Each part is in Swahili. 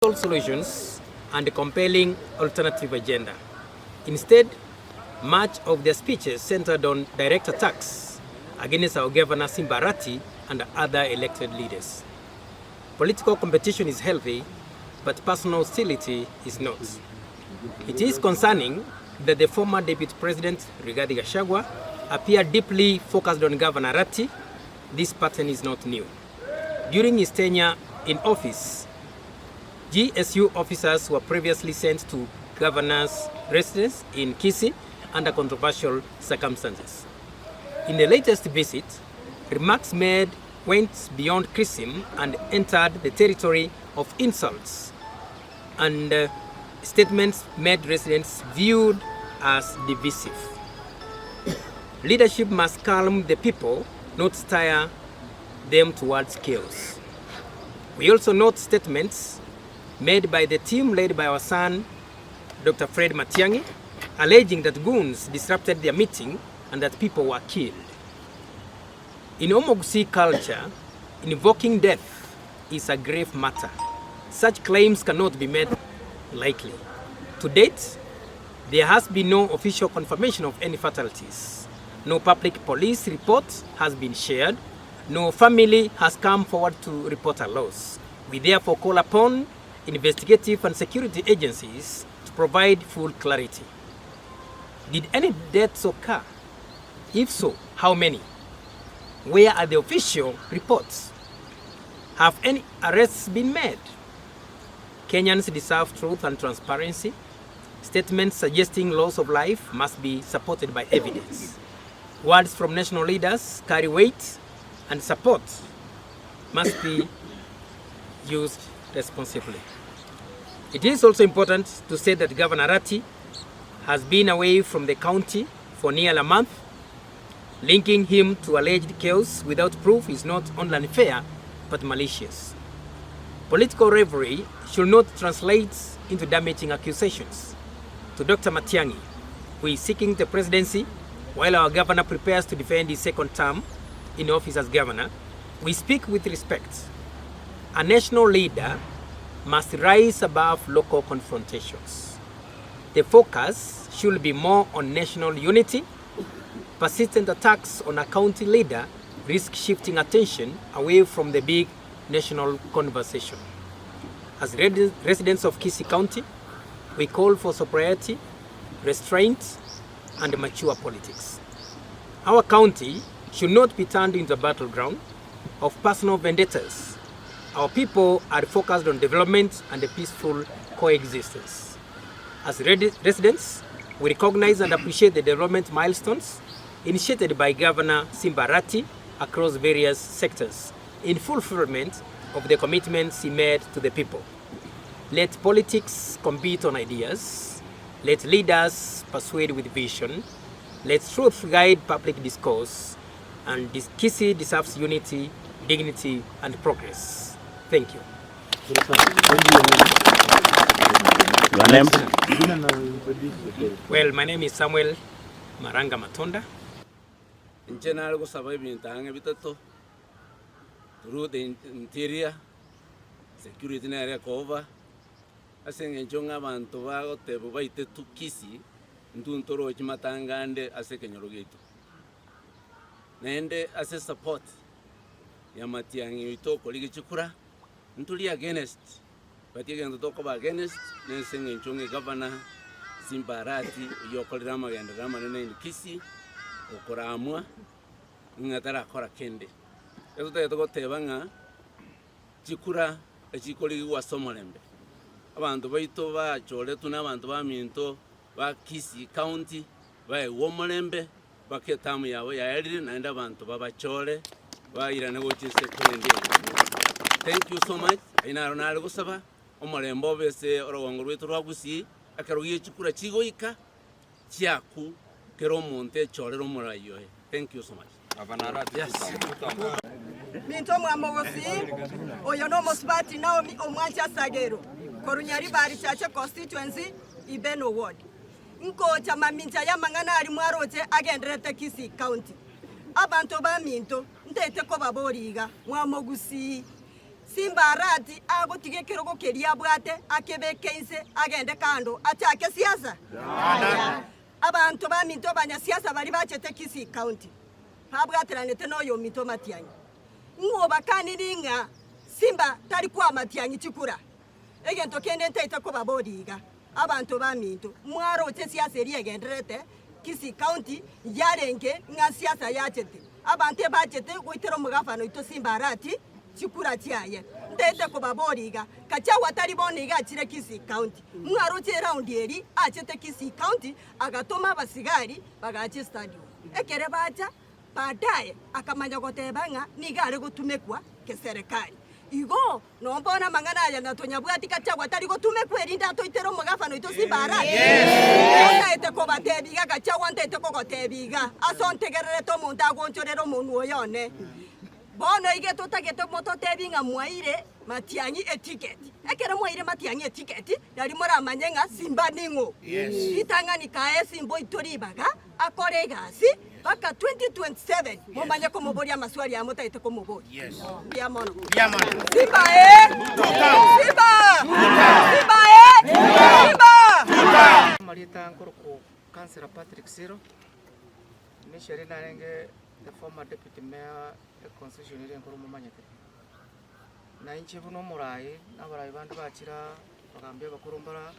Solutions and a compelling alternative agenda. Instead, much of their speeches centered on direct attacks against our Governor Simba Arati and other elected leaders. Political competition is healthy, but personal hostility is not. It is concerning that the former Deputy President, Rigathi Gachagua, appeared deeply focused on Governor Arati. This pattern is not new. During his tenure in office, GSU officers were previously sent to governor's residence in Kisii under controversial circumstances. In the latest visit, remarks made went beyond criticism and entered the territory of insults, and statements made residents viewed as divisive. Leadership must calm the people, not stir them towards chaos. We also note statements made by the team led by our son, Dr. Fred Matiang'i, alleging that goons disrupted their meeting and that people were killed. In Omogusi culture, invoking death is a grave matter. Such claims cannot be made lightly. To date, there has been no official confirmation of any fatalities. No public police report has been shared. No family has come forward to report a loss. We therefore call upon investigative and security agencies to provide full clarity. Did any deaths occur? If so, how many? Where are the official reports? Have any arrests been made? Kenyans deserve truth and transparency. Statements suggesting loss of life must be supported by evidence. Words from national leaders carry weight, and support must be used responsibly. It is also important to say that Governor Arati has been away from the county for nearly a month. Linking him to alleged chaos without proof is not only unfair but malicious. Political rivalry should not translate into damaging accusations. To Dr. Matiang'i, who is seeking the presidency while our governor prepares to defend his second term in office as governor, we speak with respect. A national leader must rise above local confrontations. The focus should be more on national unity. Persistent attacks on a county leader risk shifting attention away from the big national conversation. As residents of Kisii County, we call for sobriety, restraint, and mature politics. Our county should not be turned into a battleground of personal vendettas. Our people are focused on development and a peaceful coexistence. As residents, we recognize and appreciate the development milestones initiated by Governor Simba Arati across various sectors in fulfillment of the commitments he made to the people. Let politics compete on ideas. Let leaders persuade with vision. Let truth guide public discourse. And Kisii deserves unity, dignity, and progress. Thank you. Your name? Well, my name is Samuel Maranga Matonda. General go survive tange bitato through the interior security na area cover asenge njonga abantu bago tebo baite tukisi ntuntoro chimatangande asekenyorogeto nende ase support ya Matiang'i itoko ligichukura ntuli against batige ntoko ba against nesenge njonge governor Simba Arati yokolera magenda ramanene Kisii okuramwa ngatara kora kende ezo tayo gotebanga chikura echikoli wa Somolembe abantu baito bachole tuna abantu baminto ba Kisii County ba Womolembe baketamu yabo yaerire naenda abantu babachole baira negochise kwende. Thank you so much. Ina ronalgo gusaba omolembo bese orogongo rwetu rwagusi akarugiye chikura chigoika chiaku kero monte chorero morayo. Thank you so much. Yes. Minto mwamogosi oyo no mosbati nao omwacha sagero korunyari bari chache constituency Ibeno ward nko chama mincha ya mangana ari mwaroche agendrete Kisii County abantu ba minto ntete ko baboriga mwamogusi Simba Arati agotige kirogo keria bwate akebekeize agende kando atake siasa. Abantu ba minto banya siasa bali bachete Kisii County. Habwateranete noyo minto Matiang'i. Ngoba kaniringa Simba tari kwa Matiang'i chikura. Egento kende ntaita ko babodiga. Abantu ba minto mwaro te siasa eri egenderete Kisii County yarenge nga siasa yachete. Abante bachete goitero mugafano ito Simba Arati chikura chiaye. Ndete ko baboriga kacha watari boniga chire Kisii County. Mwaro te round eri achete Kisii County agatoma basigari bagachi stadium. Ekere bacha baadaye akamanya gotebanga nigare gutumekwa ke serikali. Igo no mbona mangana ya natonyabwati kacha watari gutumekwa erinda toitero mugafano ito Simba Arati. Ete ko batebiga kacha wante ete ko gotebiga asontegerere to munda gonchorero munu oyone. Bono ige totagete moto tebinga mwaire Matiang'i eticket. Ekere mwaire Matiang'i eticket yari mora manyenga Simba ningo. Itanga nikae Simbo itoribaga akore gasi baka 2027 momanye ko mobori amaswali ya mota iteko mobori. Ya mono. Simba Simba Marita Nkoroko Councillor Patrick Siro Nishari Narenge, the former deputy mayor the constitution iri Nkuru Mumanyete na inchi buno murai n'abarai bandi bakira bagambye bakurumbara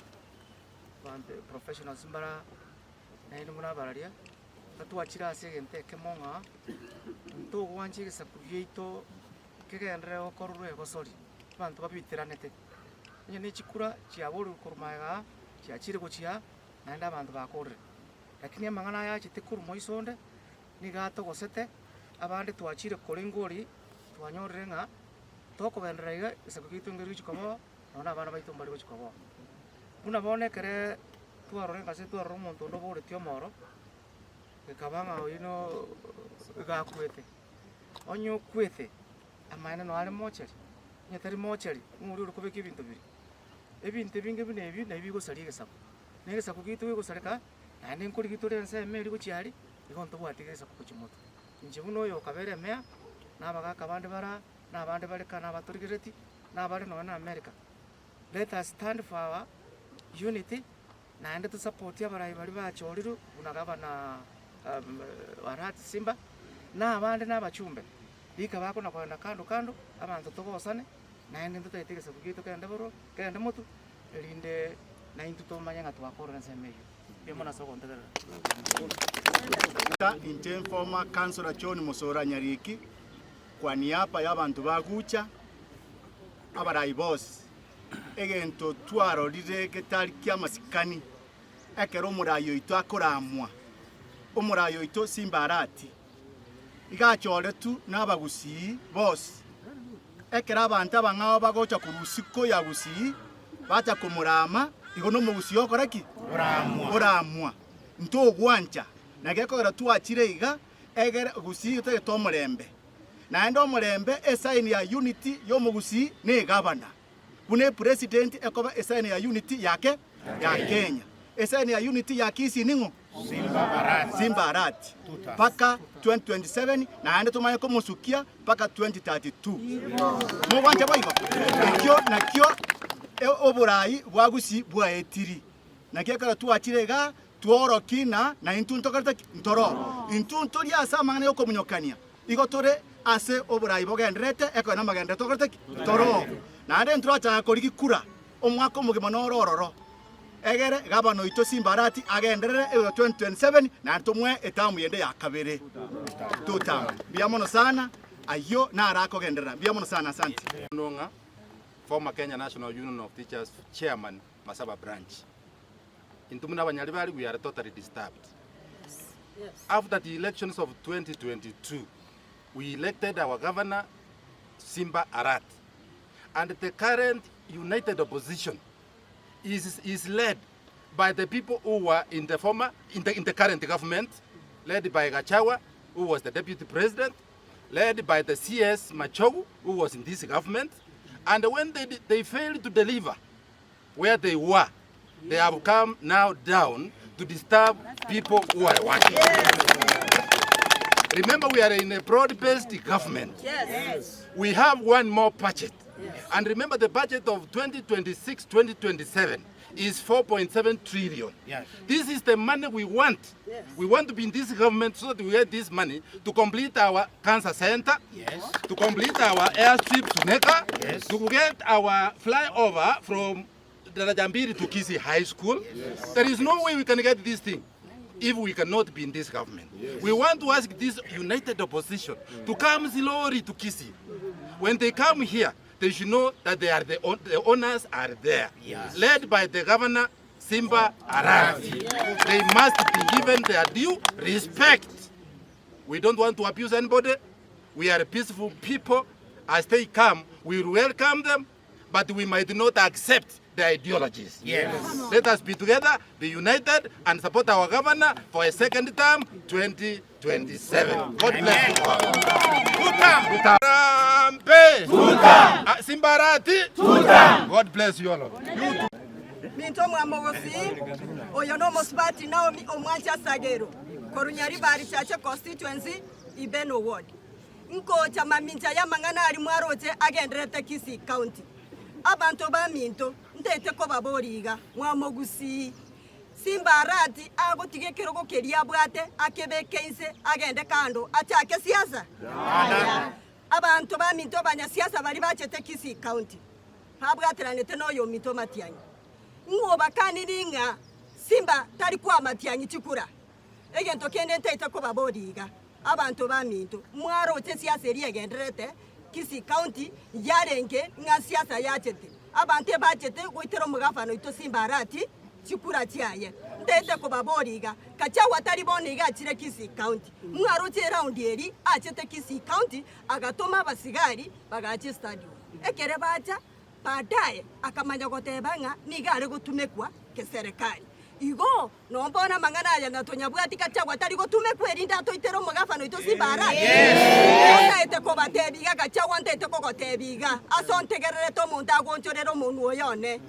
bandi professionals mbara na indi muna bararia tatuakira asegente kemonga nto gwanchigisa kubyeito kegendere okoruru egosori bantu babitiranete nyene chikura chiaburu kurumaiga chiachire gochia naenda abantu bakorre lakini amangana ya chitikuru moisonde nigato gosete abandi twachire koringori twanyorenga toko benderaiga isakugitungeri chikobo nona abana baitu mbari gochikobo buna bonekere twarorenga se twaro muntu ndo bore tiomoro ekabanga ino gakwete onyo kwete amana no ari mocheri nyetari mocheri nguri uri kubeka ebintu binge binebi na bigo sari gesako nege gitu bigo sareka nane nkuri gitu rense meri guchiari igonto bwatigesa kuchimoto nje buno yo kabere mea nabaga kabande bara nabande bari kana baturigireti nabari no na America. Let us stand for our unity nande to support ya bari bachoriru unagaba na Arati Simba na abandi n'abachumbe ikabako na kwenda kando abantu togosane nande ntutetegesa kugito kende boro kende mutu elinde na intuto manyanga twakora nsemeyo yemona soko ntegera Interim former Councillor John Musora Nyariki kwa niaba y'abantu bagucha abarai boss egento twaro rire ketari kya masikani ekero murayo ito akoramwa omurayo ito Simba Arati igachore tu n'abagusi boss ekera abantu abangao bagocha kurusiko ya gusi bacha kumurama igono mugusi yokoraki oramwa nto gwancha nagekogera twachire iga egere gusi ite tomurembe na endo murembe esaini ya unity yo mugusi ne governor bune president ekoba esaini ya unity yake ya Kenya esaini ya unity ya Kisii ningo Simba Arati paka 2027 na ende tumaye ko musukia paka 2032 mo wanje baiba nakyo oburai bwagusi bwa etiri nakeka twachirega tuorokina na intuntokarta ntoro intunto lya samana yo komunyokania igotore ase oburai bogendrete eko na magende tokarta toro na ende ntwacha korigi kura omwako mugimo norororo egere gabano ito Simba Arati agenderere 2027 na tumwe etamu yende ya kabere tutam biamono sana ayo na arako genderera biamono sana asante Nonga former Kenya National Union of Teachers chairman Masaba branch intumuna banyali bali we are totally disturbed. After the elections of 2022 we elected our governor Simba Arati and the current united opposition is led by the people who were in the current government, led by Gachagua, who was the deputy president, led by the CS Machogu, who was in this government, and when they failed to deliver where they were, they have come now down to disturb people who are working. Remember, we are in a broad-based government. Yes. We have one more budget And remember, the budget of 2026-2027 is 4.7 trillion. Yes. This is the money we want. Yes. We want to be in this government so that we get this money to complete our cancer center, Yes. to complete our airstrip to Neka, Yes. to get our flyover from Darajambiri to Kisii High School. Yes. There is no way we can get this thing if we cannot be in this government. Yes. We want to ask this united opposition to come slowly to Kisii. When they come here, they should know that they are the owners are there, Yes. led by the governor Simba Arati. Yes. They must be given their due respect. We don't want to abuse anybody. We are peaceful people. As they come, we will welcome them, but we might not accept their ideologies. Yes. Let us be together, be united, and support our governor for a second term, 2027. God bless you all. Tutam. Rampe. Tutam. Simba Arati. Tutam. God bless you all. Minto mwamogosi oyo no Musbati Naomi Omwancha Sagero Korunyari bari chache constituency Ibeno ward nko chama minja ya mangana ali mwaroje agendrete Kisii county abantu ba minto ntete ko baboriga mwamogusi Simba Arati agotige kiroko keria bwate akebe kense agende kando achake siasa abantu ba minto banya siasa bali bachete Kisii county habwatiranete noyo minto Matiang'i ngoba kaniringa Simba tari kwa Matiang'i chikura egento kende ntete ko baboriga abantu ba minto mwaro che siasa eri egendrete Kisii county yarenge nga siasa yachete abantu bachete goitero mugafano ito Simba Arati chikura chiaye ntete ko baboriga kacha watari boniga chire Kisii county mwaro che round eri achete Kisii county agatoma basigari bagachi stadium ekere bacha baadaye akamanya gotebanga nigare gutumekwa ke serikali igo no mbona mangana ya natonya bwati kachagwa tari gutumekwa erinda to itero mugafano ito Simba Arati yes ete ko batebiga kachagwa ntete ko gotebiga asontegerere to munda gonchorero munu oyone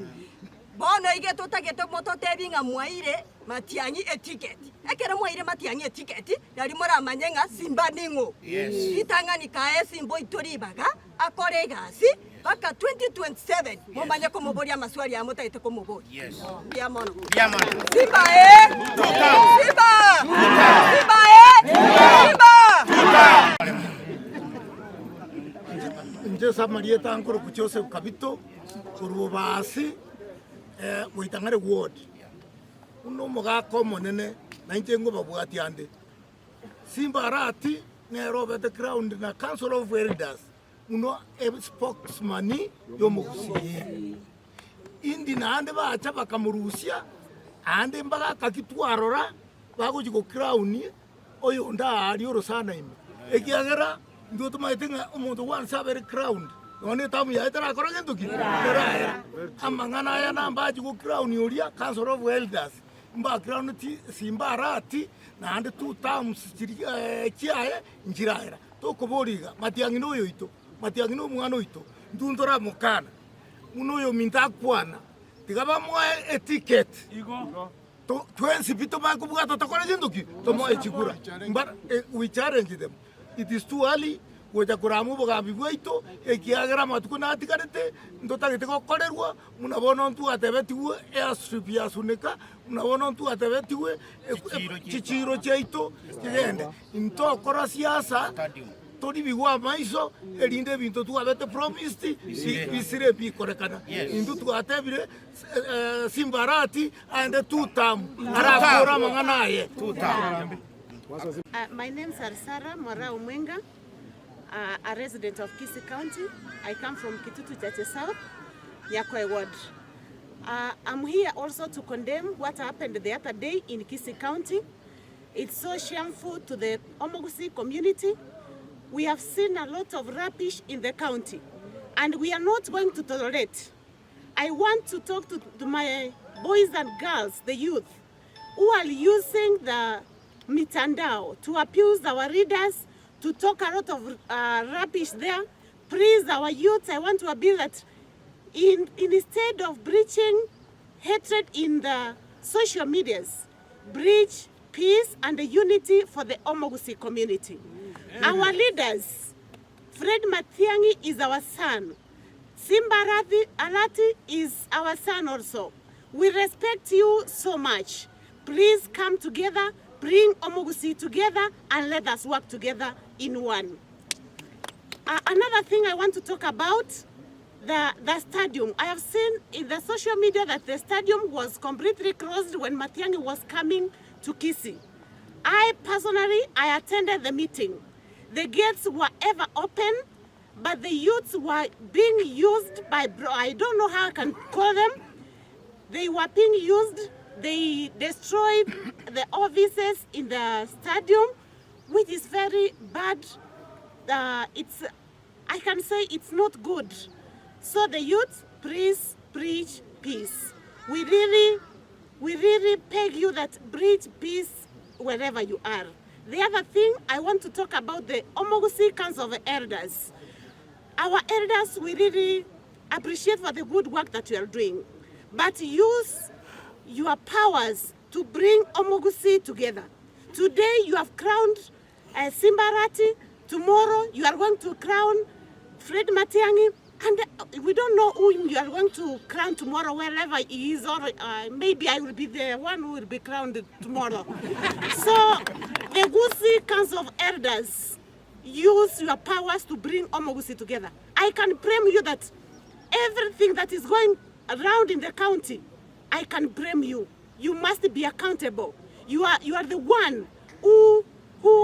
bono ige tutagete moto tebinga mwaire Matiang'i eticket ekere mwaire Matiang'i eticket yari mora manyenga Simba ningo Yes. itanga nikae Simbo itoribaga akore gasi baka 2027 momanya ko mobori amaswali ya mota iteko mobori Yes. bia mono Simba nje samarieta ankoro kuchose kabito kurubasi muitangare ward uno mogako monene na nje ngo babwati ande Simba Arati ne Robert Crown na Council of Elders uno spokesman yo mugusiye indi na ande bacha bakamurusia ande mbaga kakitwarora bagojigo Crown oyo nda ari orosana ime ekiagera ndio tumaitenga umuntu wansa very Crown one tamu ya itara korage nduki era amangana ya namba jigo Crown yoria Council of Elders mba Crown ti Simba Arati na ande 2 terms kiaye njiraera to koboriga Matiang'i no yoito Matiang'i no mwana oito ndundora mukana uno yo minta kwana tigaba mwa eticket igo to 20 bito ba kubugata tokora jinduki to mo echikura mbar we challenge them it is too early goja kuramu bogambi bwaito ekiagera matuko na atikarete ndotagete gokorerwa munabona ntu atebetiwe airstrip ya suneka munabona ntu atebetiwe chichiro chaito kigende intokora siasa tori bigwa maiso erinde bintu tu abete promised bisire bikorekana indu tu atebire Simba Arati and 2 term arakora manganaye 2 term. My name is Arsara Mora Umwenga, a resident of Kisii County. I come from Kitutu Chache South, Yakwe Ward. I'm here also to condemn what happened the other day in Kisii County. It's so shameful to the Omogusi community. We have seen a lot of rubbish in the county, and we are not going to tolerate. I want to talk to my boys and girls, the youth, who are using the mitandao to abuse our readers, to talk a lot of rubbish there. Please, our youth, I want to appeal that instead of preaching hatred in the social medias, preach peace and unity for the Omogusi community. Our leaders, Fred Matiang'i is our son. Simba Arati is our son also. We respect you so much. Please come together, bring Omogusi together, and let us work together in one. Another thing I want to talk about, the stadium. I have seen in the social media that the stadium was completely closed when Matiang'i was coming to Kisii. I attended the meeting. The gates were ever open, but the youths were being used by, I don't know how I can call them. They were being used. They destroyed the offices in the stadium, which is very bad. I can say it's not good. So the youth, please preach peace. We really beg you that preach peace wherever you are. The other thing, I want to talk about the Omogusi Council of Elders. Our elders, we really appreciate for the good work that you are doing, but use your powers to bring Omogusi together. Today you have crowned Simba Arati. Tomorrow you are going to crown Fred Matiang'i, and we don't know who you are going to crown tomorrow, wherever he is, or maybe I will be the one who will be crowned tomorrow. So the Gusii Council of Elders, use your powers to bring Omogusi together. I can blame you that everything that is going around in the county, I can blame you. You must be accountable. You are the one who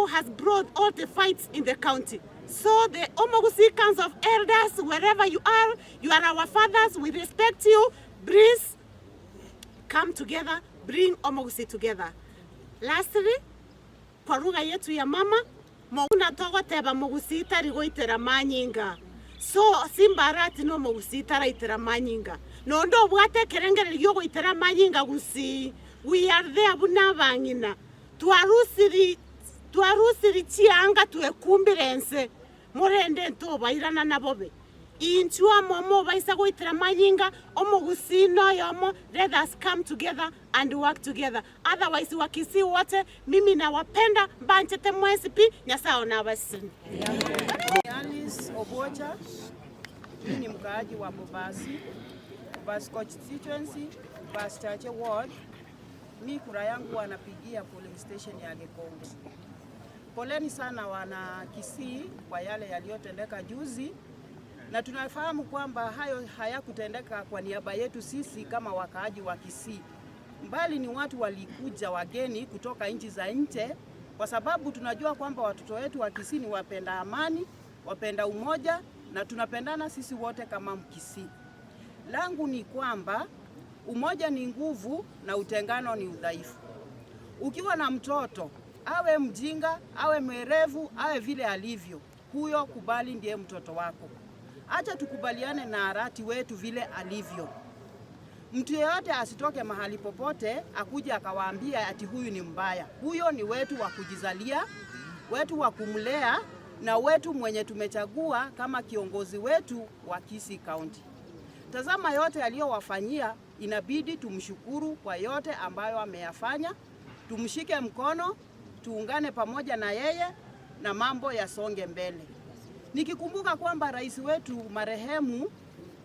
has brought all the fights in the county. So the Omogusi Council of Elders, wherever you are our fathers, we respect you. Please come together, bring Omogusi together. Lastly, kwa lugha yetu ya mama, Moguna togo teba Omogusi itari goitera manyinga. So Simba Arati no Omogusi itara itera manyinga. No ndo bwate kerengere ryo goitera manyinga Gusii. We are there buna bangina. Twarusiri chianga tuekumbirense. Morende ntoba irana nabobe. Inchua momo baisa goitera manyinga Omogusi no yomo. Let us come together and work together. Otherwise wakisi wote mimi na wapenda mbanchete mwesipi nyasao na wasini. Alice Obocha, mimi ni mkaaji wa Bobasi constituency, Bas Chache ward. Mi kura yangu wanapigia polling station ya Gikongo. Poleni sana wana Kisii kwa yale yaliyotendeka juzi, na tunafahamu kwamba hayo hayakutendeka kwa niaba yetu sisi kama wakaaji wa Kisii. Mbali ni watu walikuja wageni kutoka nchi za nje, kwa sababu tunajua kwamba watoto wetu wa Kisii ni wapenda amani, wapenda umoja, na tunapendana sisi wote kama Mkisii. Langu ni kwamba umoja ni nguvu na utengano ni udhaifu. Ukiwa na mtoto, awe mjinga, awe mwerevu, awe vile alivyo, huyo kubali ndiye mtoto wako. Acha tukubaliane na Arati wetu vile alivyo. Mtu yeyote asitoke mahali popote akuje akawaambia ati huyu ni mbaya. Huyo ni wetu wa kujizalia, wetu wa kumlea, na wetu mwenye tumechagua kama kiongozi wetu wa Kisii County. Tazama yote aliyowafanyia, inabidi tumshukuru kwa yote ambayo ameyafanya. Tumshike mkono, tuungane pamoja na yeye na mambo yasonge mbele. Nikikumbuka kwamba rais wetu marehemu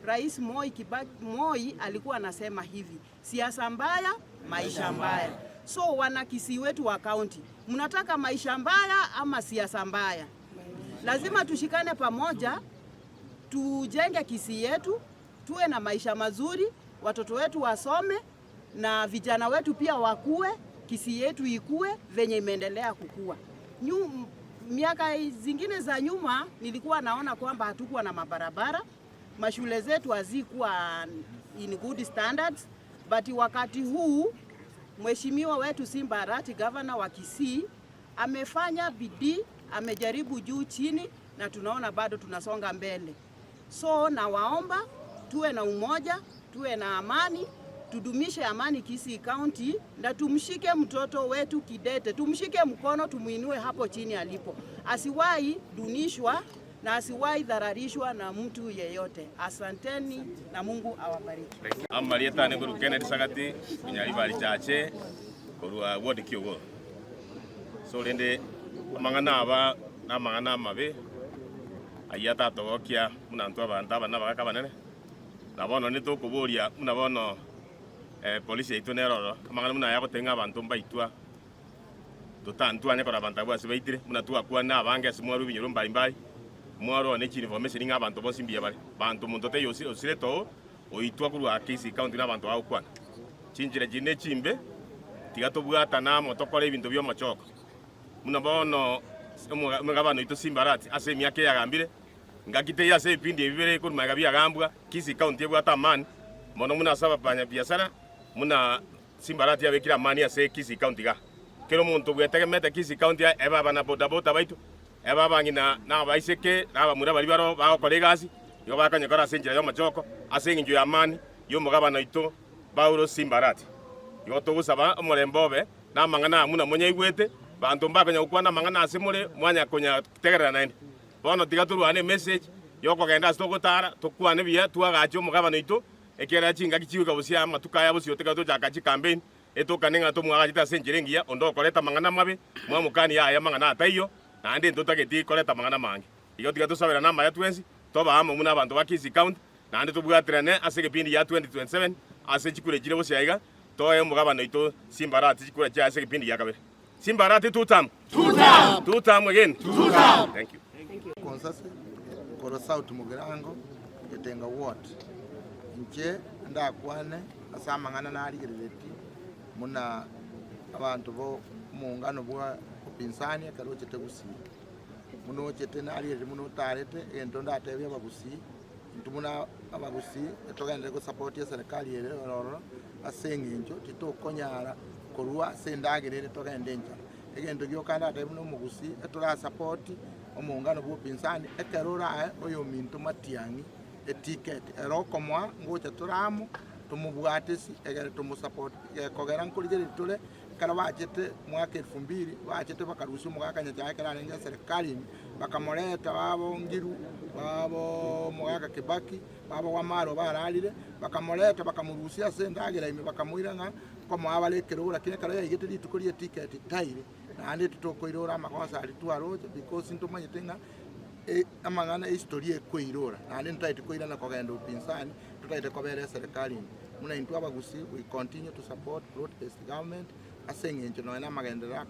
Rais Moi alikuwa anasema hivi, siasa mbaya, maisha mbaya. So wana Kisii wetu wa county, mnataka maisha mbaya ama siasa mbaya? Lazima tushikane pamoja, tujenge Kisii yetu, tuwe na maisha mazuri, watoto wetu wasome na vijana wetu pia wakue, Kisii yetu ikue venye imeendelea kukua. Miaka zingine za nyuma nilikuwa naona kwamba hatukuwa na mabarabara, mashule zetu hazikuwa in good standards, but wakati huu mheshimiwa wetu Simba Arati, governor wa Kisii, amefanya bidii, amejaribu juu chini, na tunaona bado tunasonga mbele. So na waomba tuwe na umoja, tuwe na amani, tudumishe amani Kisii County, na tumshike mtoto wetu kidete, tumshike mkono, tumuinue hapo chini alipo. Asiwahi dunishwa na asiwahi dhararishwa na mtu yeyote. Asanteni na Mungu awabariki. Amalieta ni guru Kennedy Sagati kunyari bari chache kurwa ward Kyogo. So lende mangana aba na mangana mabe ayata togokia munantu abantu abana bakaka banene na bono ne tokuburia muna bono polisi itu neroro amangana muna yako tenga abantu mbaitwa tutantwane kora abantu bose baitire muna tuakwa na abange simwaru binyoro mbaimbai mwaro ne chini information nga abantu bose mbia bale bantu muntu te yosi osireto oitwa kuru akisi county na abantu aukwana chinjire jine chimbe tigatobwata na motokore ibintu byo machoko muna bono mugabano itu Simbarati ase miake yagambire ngakite yase ipindi bibere kuri magabia gambwa kisi county bwata man mono muna saba panya biashara muna Simbarati abekira mani ase kisi county ga kero muntu bwetege meta kisi county eba bana boda baitu eba bangina na baiseke na bamura bali baro ba kolegasi yo bakanya kora senjira yo machoko ase nginjo ya mani yo mugabano itu Paulo Simbarati yo togusaba omulembobe na mangana muna monye igwete bantu mbakanya ukwana mangana asimule mwanya konya tegera naende bono tigaturu message yoko genda stokotara tukwane bia tuagacho mugabano itu ekera chinga kichiuka busia matukaya busio tegato jakachi campaign etokanenga to mwagajita senjirengia ondo koleta mangana mabe mwamukani ya mangana ataiyo nande ntotageti koleta mangana mangi iyo tigato sabera namba ya 20 toba amo muna bantu bakisi count nande tubwatrene asege pindi ya 2027 ase chikure jire busia iga toye mugabano itu Simbarati chikure cha asege pindi ya kabere Simbarati two time again. Thank you. Konsase koro South Mugirango Etenga Ward nje ndakwane asamangana naligereti muna abantu bo mungano bwa upinsani akaroche tegusi muno chete naligereti muno tarete ento ndatebya bagusi ntumuna abagusi etogende ko support ya serikali yere roro asenginjo titokonyara korwa sendagerere togende nja egendo gyokanda atebuno mugusi etura support omungano bwo pinsani ekerora oyo minto matiangi eticket erokomwa ngocha turamo tumubwatesi egere tumusupport kogera nkuligere tule kala bachete mwaka 2000 bachete bakaruhusu mugakanya cyake rarenga serikali bakamoleta babo ngiru babo mugaka Kibaki babo wamaro baralire bakamoleta bakamuruhusia sendagera ime bakamuiranga komo abalekerora kine kala yigete litukorie ticket taire nande tutokoirora makosa alitwaroje because ntomanyetenga amangana historia ekoirora nande ntaite koira na kogenda upinsani tutaite kobere serikali muna intu abagusi we continue to support broad-based government asengenje no na magendera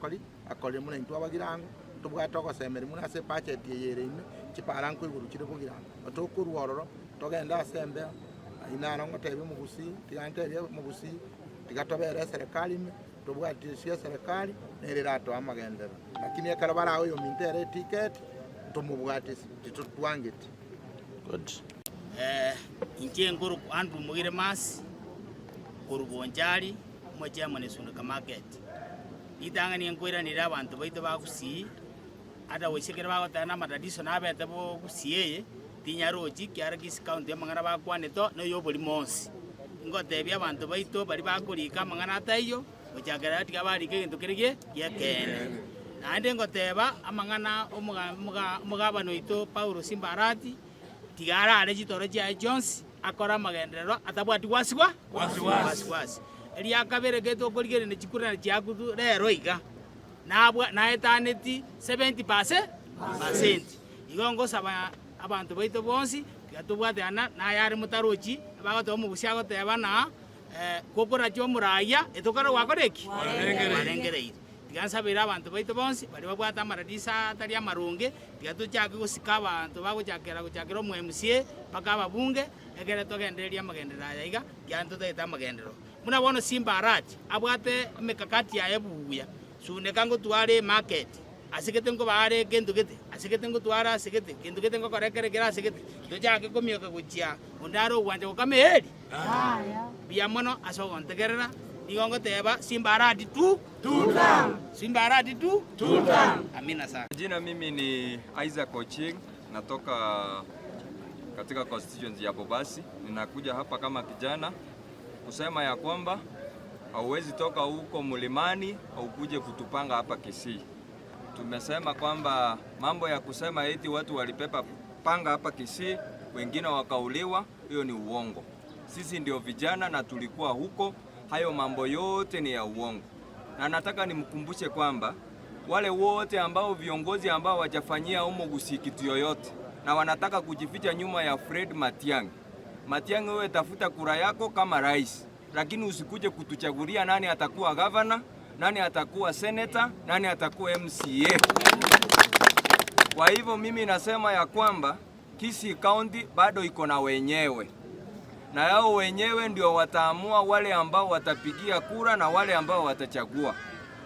akoli muna intu abagirango tubwatoko semeri muna se budget yere ime chiparanko igurukire kugirango otokuruororo togenda asembe inara ngotebe mugusi tigantebe mugusi tigatobere serikali ime tubwatishia serikali nererato amagendera lakini ekarabara oyo mintere ticket tumubwatisi titutwangeti good inke nguru andu mugire mas kurubonjali moja manesunda market itanga ni nkwira ni abantu baito bagusi ada weshekera bagotana matadiso nabete bo gusiye tinyaroji kyara kisi county amangana bakwane to no yoboli monsi ngotebya abantu baito bari bakurika amangana atayo ochagera atiga bari kintu kirige yakene nande ngoteba amangana omugabano ito Paulo Simbarati tigara ale chitoro cha Jones akora magendero atabwati wasiwa elia kabere geto koligere ne chikurana chiakutu rero iga nabwa naetaneti 70% igongo saba abantu baito bonsi gatubwate ana na yari mutarochi bagoto mugusia goteba na kokora cyo muraya etokara wakoreki barengerei tigansabira abantu baito bonsi bari babwata amaradisa tari amarunge tigatuchaka gusika abantu baguchakera guchakira mu MCA bakaba bunge egere togenderia magendera yaiga yantu taita magendero muna bono Simbarati abwate mekakati ya ebuya suneka ngo tware market asikete ngo bare kendo gete asikete ngo twara asikete kendo gete ngo korekere kera asikete tochake komioka guchia ondaro wanje ukameheri biamono asogontegerera nigongo teba Simbarati tu Simbarati tu amina sana. Jina mimi ni Isaac Ocheng, natoka katika constituency ya Bobasi. Ninakuja hapa kama kijana kusema ya kwamba hauwezi toka huko mlimani au kuje kutupanga hapa Kisii. Tumesema kwamba mambo ya kusema eti watu walipepa panga hapa Kisii wengine wakauliwa, hiyo ni uongo. Sisi ndio vijana na tulikuwa huko, hayo mambo yote ni ya uongo. Na nataka nimkumbushe kwamba wale wote ambao viongozi ambao wajafanyia umo Gusii kitu yoyote na wanataka kujificha nyuma ya Fred Matiang'i, Matiang'i, wewe tafuta kura yako kama rais, lakini usikuje kutuchagulia nani atakuwa governor, nani atakuwa senator, nani atakuwa MCA. Kwa hivyo mimi nasema ya kwamba Kisii County bado iko na wenyewe, na yao wenyewe ndio wataamua wale ambao watapigia kura na wale ambao watachagua.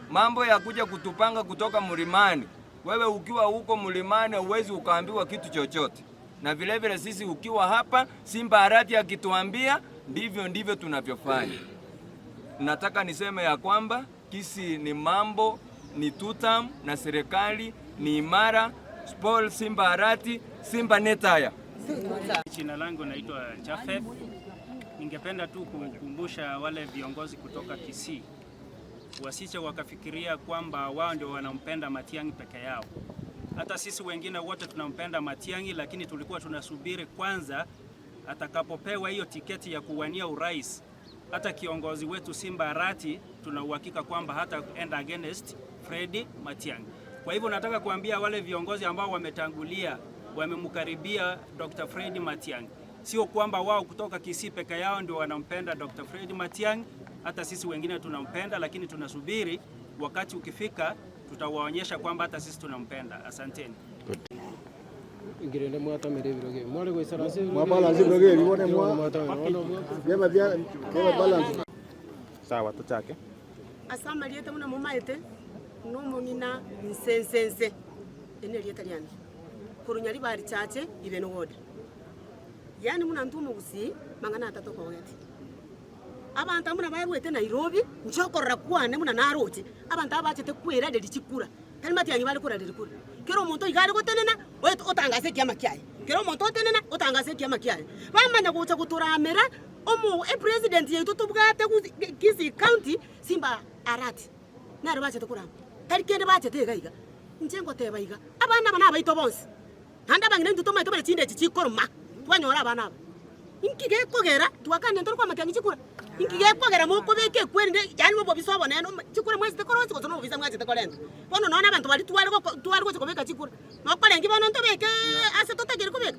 Mambo ya kuja kutupanga kutoka mlimani, wewe ukiwa huko mlimani uwezi ukaambiwa kitu chochote, na vile vile sisi ukiwa hapa Simba Arati akituambia ndivyo tunavyofanya. Nataka niseme ya kwamba Kisii ni mambo ni tutam na serikali ni imara. Paul Simba Arati, Simba Netaya. Jina langu naitwa Jafet. Ningependa tu kukumbusha wale viongozi kutoka Kisii wasiche wakafikiria kwamba wao ndio wanampenda Matiang'i peke yao. Hata sisi wengine wote tunampenda Matiang'i, lakini tulikuwa tunasubiri kwanza atakapopewa hiyo tiketi ya kuwania urais. Hata kiongozi wetu Simba Arati tuna uhakika kwamba hata end against Fred Matiang'i. Kwa hivyo nataka kuambia wale viongozi ambao wametangulia wamemkaribia Dr. Fred Matiang'i, sio kwamba wao kutoka Kisii peke yao ndio wanampenda Dr. Fred Matiang'i. Hata sisi wengine tunampenda, lakini tunasubiri wakati ukifika tutawaonyesha kwamba hata sisi tunampenda. Asanteni. Ingirende mwata mereviroge mwale kwa isaranse balance viroge vione mwa yema bia balance sawa tutake asama lieta muna mumaete no munina nsensense ene lieta lyani kurunyali bali chache ibeno wodi yani muna ntumu gusi mangana atatoka weti abantu muna bayewete Nairobi nchokorra kwane muna naroche abantu abachete kwera de chikura tani Matiang'i bali kura de kura kero omuntu igare gotenena oyo otangase kiama kiaye kero omuntu otenena otangase kiama kiaye bamanya gucha guturamera omu president yetu tubwate Kisii County Simba Arati naro bachete kurama tari kende bachete gaiga njengo teba iga abana bana baito bonse handa bangine nduto maito bale chinde chikoroma twanyora abana inkige kogera twakane ntoro kwa Matiang'i chikura inkige kogera moko beke kwende yani bo bisobo neno chikura mwezi tekorozi ko tono visa mwezi tekorendo bono nona abantu bali twali ko chikobeka chikura nokolengi bono ntobeke ase totegere kubeka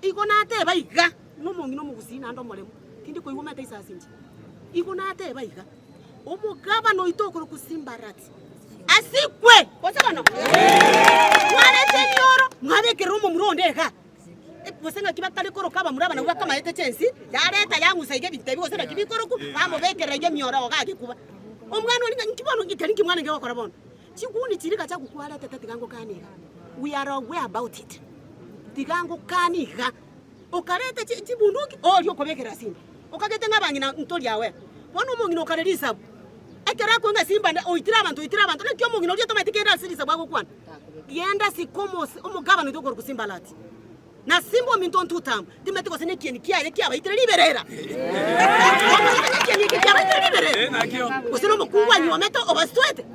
iko na teba iga nomongi no mugusina ndo molemo tindi ko igometa isasinji iko na teba iga omugaba no itokoro ku Simba Arati asikwe bosabano mwana tenyoro mwabekere umu murondeka bosenga kibatali koro kaba muraba na kama ete chensi yareta yangusa ige bitebi bosenga kibikoro ku bamubekere ige myora ogage kuba omwana oli nkibano ngitali kimwana ngewa kora bono chikuni chirika cha kukwala tete tigango kaniga we are aware about it tigango kaniga okarete chibunduki olyo kobekera Simba okagete ngabangina ntoli yawe bono mongino karelisa ekera ko nga Simba oitira abantu nekyo mongino lyo tomatikera sirisa bwago kwana yenda sikomo omugabano itokoro ku Simba Arati na Simba minton tutam timetiko sene kieni kiaye kiaba itira liberera kieni kiaba itira liberera usino mukungwa ni wameto obastwete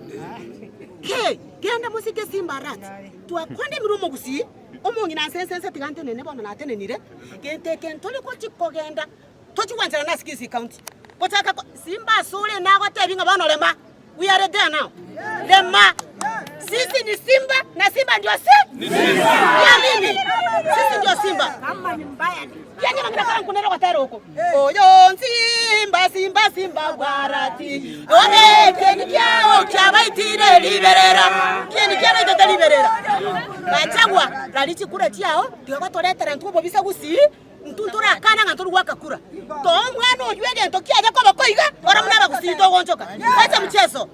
genda musike Simba Arati twakwande mirumo gusi omongi na sense tigante nene bona natenenire kente kentole ko chikogenda tochiwanzira na Kisii County kotaka Simba sule na gotebinga bano lema we are there now lema sisi ni Simba na Simba ndio ya mimi sisi ndio Simba kama ni mbaya yani wanataka kunena kwa tayari huko oyo Simba Arati one keni kyao kyabaitire liberera keni kyabaitire liberera bachagwa lalichi kura kyao ndio batoletera ntubo bisa gusi ntuntura kana nganturu wakakura to mwana ojwege ntokia yako bakoiga ora mnaba kusito gonchoka acha mchezo